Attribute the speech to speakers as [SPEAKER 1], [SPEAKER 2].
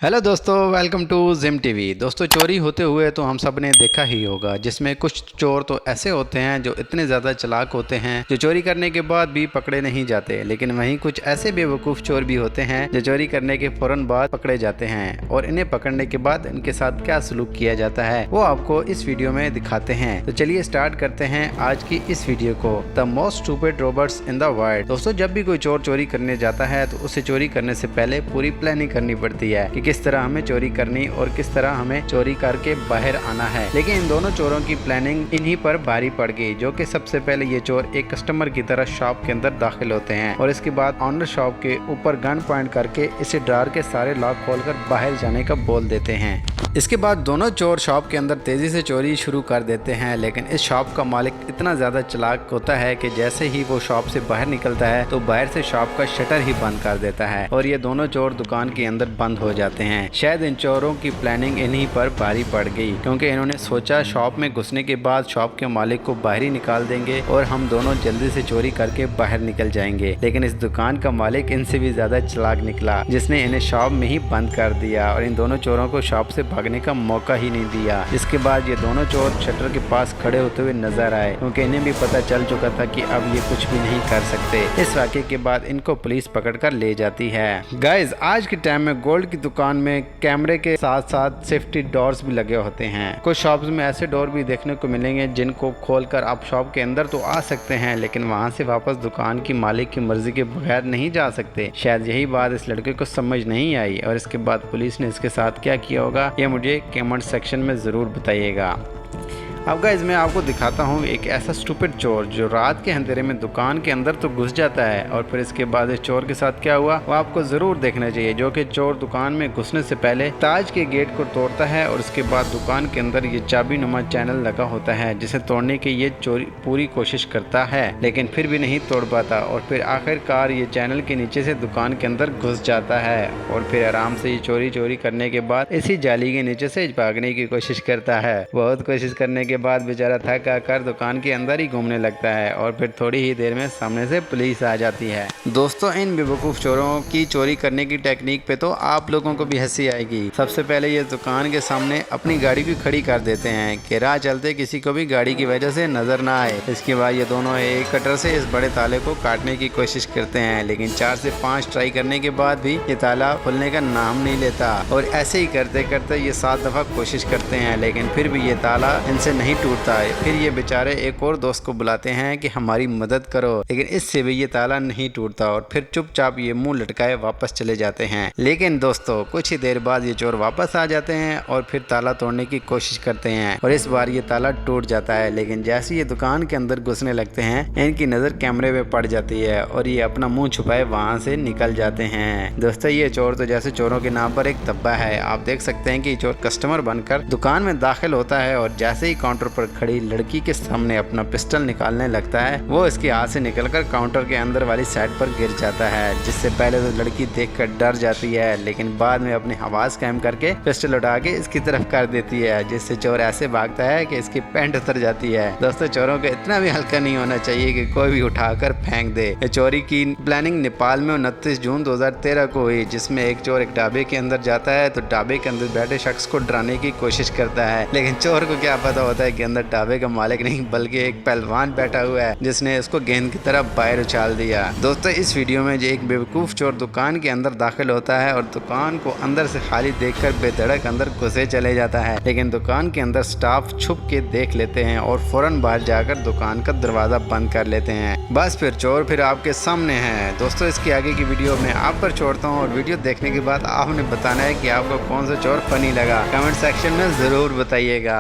[SPEAKER 1] Hello दोस्तों, welcome to gym TV. दोस्तों, चोरी होते हुए तो हम सब ने देखा ही होगा, जिसमें कुछ चोर तो ऐसे होते हैं जो इतने ज़्यादा चालाक होते हैं जो चोरी करने के बाद भी पकड़े नहीं जाते। लेकिन वहीं कुछ ऐसे बेवकूफ़ चोर भी होते हैं जो चोरी करने के फ़ौरन बाद पकड़े जाते हैं, और इन्हें पकड़ने के बाद इनके साथ क्या सलूक किया जाता है वो आपको इस वीडियो में दिखाते हैं। तो चलिए स्टार्ट करते हैं आज की इस वीडियो को, the most stupid robbers in the world. दोस्तों, जब भी कोई चोर चोरी करने जाता है तो उसे चोरी करने से पहले पूरी प्लानिंग करनी पड़ती है कि किस तरह हमें चोरी करनी और किस तरह हमें चोरी करके बाहर आना है। लेकिन इन दोनों चोरों की प्लानिंग इन्हीं पर भारी पड़ गई, जो कि सबसे पहले ये चोर एक कस्टमर की तरह शॉप के अंदर दाखिल होते हैं और इसके बाद ऑनर शॉप के ऊपर गन पॉइंट करके इसे डर के सारे लॉक खोलकर बाहर जाने का बोल देते हैं। इसके बाद दोनों चोर शॉप के अंदर तेजी से चोरी शुरू कर देते हैं। लेकिन इस शॉप का मालिक इतना ज्यादा चालाक होता है कि जैसे ही वो शॉप से बाहर निकलता है तो बाहर से शॉप का शटर ही बंद कर देता है और ये दोनों चोर दुकान के अंदर बंद हो जाते हैं। शायद इन चोरों की प्लानिंग इन्हीं पर भारी पड़ गई, क्योंकि इन्होंने सोचा शॉप में घुसने के बाद शॉप के मालिक को बाहर ही निकाल देंगे और हम दोनों जल्दी से चोरी करके बाहर निकल जाएंगे। लेकिन इस दुकान का मालिक इनसे भी ज्यादा चालाक निकला, जिसने इन्हें शॉप में ही बंद कर दिया और इन दोनों चोरों को शॉप से भागने का मौका ही नहीं दिया। इसके बाद ये दोनों चोर शटर के पास खड़े होते हुए नजर आए, क्योंकि इन्हें भी पता चल चुका था कि अब ये कुछ भी नहीं कर सकते। इस वाक़े के बाद इनको पुलिस पकड़कर ले जाती है। गाइस, आज के टाइम में गोल्ड की दुकान में कैमरे के साथ साथ सेफ्टी डोर्स भी लगे होते हैं। कुछ शॉप्स में ऐसे डोर भी देखने को मिलेंगे जिनको खोलकर आप शॉप के अंदर तो आ सकते हैं, लेकिन वहां से वापस दुकान की मालिक की मर्जी के बगैर नहीं जा सकते। शायद यही बात इस लड़के को समझ नहीं आई और इसके बाद पुलिस ने इसके साथ क्या किया होगा ये मुझे कमेंट सेक्शन में ज़रूर बताइएगा। अब गाइस, मैं आपको दिखाता हूँ एक ऐसा स्टूपिड चोर जो रात के अंधेरे में दुकान के अंदर तो घुस जाता है, और फिर इसके बाद इस चोर के साथ क्या हुआ वो आपको ज़रूर देखना चाहिए। जो कि चोर दुकान में घुसने से पहले ताज के गेट को तोड़ता है और उसके बाद दुकान के अंदर ये चाबी नुमा चैनल लगा होता है, जिसे तोड़ने की ये चोरी पूरी कोशिश करता है, लेकिन फिर भी नहीं तोड़ पाता। और फिर आखिरकार ये चैनल के नीचे से दुकान के अंदर घुस जाता है और फिर आराम से ये चोरी करने के बाद इसी जाली के नीचे से भागने की कोशिश करता है। बहुत कोशिश करने के बाद बेचारा थक आकर दुकान के अंदर ही घूमने लगता है और फिर थोड़ी ही देर में सामने से पुलिस आ जाती है। दोस्तों, इन बेवकूफ़ चोरों की चोरी करने की टेक्निक पे तो आप लोगों को भी हंसी आएगी। सबसे पहले ये दुकान के सामने अपनी गाड़ी भी खड़ी कर देते हैं कि राह चलते किसी को भी गाड़ी की वजह से नजर ना आए। इसके बाद ये दोनों एक कटर से इस बड़े ताले को काटने की कोशिश करते हैं, लेकिन 4 से 5 ट्राई करने के बाद भी ये ताला खुलने का नाम नहीं लेता और ऐसे ही करते करते ये 7 दफ़ा कोशिश करते हैं, लेकिन फिर भी ये ताला इनसे नहीं टूटता है। फिर ये बेचारे एक और दोस्त को बुलाते हैं कि हमारी मदद करो, लेकिन इससे भी ये ताला नहीं टूटता और फिर चुपचाप ये मुंह लटकाए वापस चले जाते हैं। लेकिन दोस्तों, कुछ ही देर बाद ये चोर वापस आ जाते हैं और फिर ताला तोड़ने की कोशिश करते हैं और इस बार ये ताला टूट जाता है। लेकिन जैसे ये दुकान के अंदर घुसने लगते हैं इनकी नज़र कैमरे पे पड़ जाती है और ये अपना मुंह छुपाए वहां से निकल जाते हैं। दोस्तों, ये चोर तो जैसे चोरों के नाम पर एक धब्बा है। आप देख सकते हैं कि चोर कस्टमर बनकर दुकान में दाखिल होता है और जैसे ही काउंटर पर खड़ी लड़की के सामने अपना पिस्टल निकालने लगता है, वो इसके हाथ से निकलकर काउंटर के अंदर वाली साइड पर गिर जाता है, जिससे पहले तो लड़की देखकर डर जाती है, लेकिन बाद में अपनी आवाज कायम करके पिस्टल उठा के इसकी तरफ कर देती है, जिससे चोर ऐसे भागता है कि इसकी पैंट उतर जाती है। दोस्तों, चोरों को इतना भी हल्का नहीं होना चाहिए कि कोई भी उठाकर फेंक दे। ये चोरी की प्लानिंग नेपाल में 29 जून 2013 को हुई, जिसमें एक चोर एक ढाबे के अंदर जाता है तो ढाबे के अंदर बैठे शख्स को डराने की कोशिश करता है, लेकिन चोर को क्या पता होता है कि अंदर ढाबे का मालिक नहीं बल्कि एक पहलवान बैठा हुआ है, जिसने उसको गेंद की तरफ बाहर उछाल दिया। दोस्तों, इस वीडियो में जो एक बेवकूफ चोर दुकान के अंदर दाखिल होता है और दुकान को अंदर से खाली देखकर बेधड़क अंदर घुसे चले जाता है, लेकिन दुकान के अंदर स्टाफ छुप के देख लेते हैं और फौरन बाहर जाकर दुकान का दरवाजा बंद कर लेते हैं। बस फिर चोर फिर आपके सामने है। दोस्तों, इसकी आगे की वीडियो में आप पर छोड़ता हूँ और वीडियो देखने के बाद आपने बताना है कि आपको कौन सा चोर फनी लगा। कमेंट सेक्शन में जरूर बताइएगा।